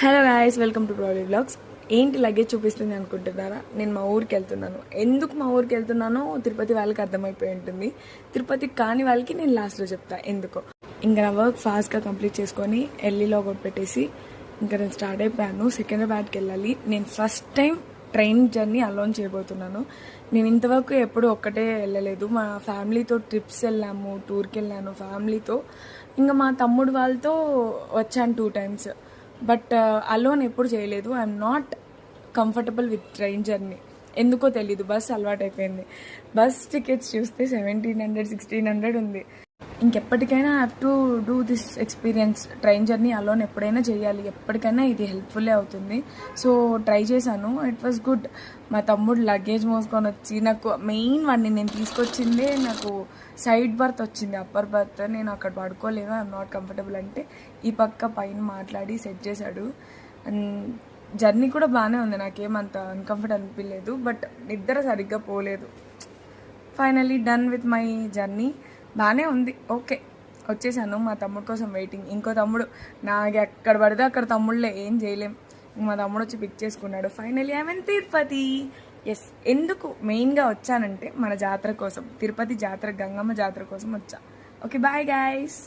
Hello guys, welcome to Prady blogs. ఏంటి luggage చూపిస్తుంది అనుకుంటున్నారా? నేను మా ఊరికి వెళ్తున్నాను. ఎందుకు మా ఊరికి వెళ్తున్నానో తిరుపతి వాళ్ళకి అర్థమైపోయి ఉంటుంది. తిరుపతి కాని వాళ్ళకి నేను లాస్ట్లో చెప్తా ఎందుకో. ఇంకా నా వర్క్ ఫాస్ట్గా కంప్లీట్ చేసుకొని ఎల్లీలో ఒకటి పెట్టేసి ఇంకా నేను స్టార్ట్ అయిపోయాను. సికింద్రాబాద్కి వెళ్ళాలి. నేను first time train journey alone చేయబోతున్నాను. నేను ఇంతవరకు ఎప్పుడు ఒక్కటే వెళ్ళలేదు. మా ఫ్యామిలీతో ట్రిప్స్ వెళ్ళాము, టూర్కి వెళ్ళాను ఫ్యామిలీతో. ఇంకా మా తమ్ముడు వాళ్ళతో వచ్చాను 2 times. బట్ అలోన్ ఎప్పుడు చేయలేదు. I'm not comfortable with train journey. ఎందుకో తెలీదు. బస్ అలవాటు అయిపోయింది. బస్ టికెట్స్ చూస్తే 1700 1600 ఉంది. ఇంకెప్పటికైనా have to do this experience. Train journey alone ఎప్పుడైనా చేయాలి. ఎప్పటికైనా ఇది హెల్ప్ఫుల్లే అవుతుంది. సో ట్రై చేశాను. It was good. మా తమ్ముడు లగేజ్ మోసుకొని వచ్చి నాకు మెయిన్ వాడిని నేను తీసుకొచ్చిందే నాకు సైడ్ బర్త్ వచ్చింది, అప్పర్ బర్త్. నేను అక్కడ పడుకోలేదు, ఐఎమ్ నాట్ కంఫర్టబుల్ అంటే ఈ పక్క పైన మాట్లాడి సెట్ చేశాడు. అండ్ జర్నీ కూడా బాగానే ఉంది, నాకేమంత అన్కంఫర్ట్ అనిపించలేదు. బట్ నిద్ర సరిగ్గా పోలేదు. Finally done with my journey. బాగానే ఉంది, ఓకే. వచ్చేసాను. మా తమ్ముడు కోసం వెయిటింగ్. ఇంకో తమ్ముడు, నాకు ఎక్కడ పడితే అక్కడ తమ్ముళ్ళే, ఏం చేయలేం. మా తమ్ముడు వచ్చి పిక్ చేసుకున్నాడు. Finally I mean Tirupati. Yes, ఎందుకు మెయిన్గా వచ్చానంటే మన జాతర కోసం, తిరుపతి జాతర, గంగమ్మ జాతర కోసం వచ్చా. Okay, bye guys.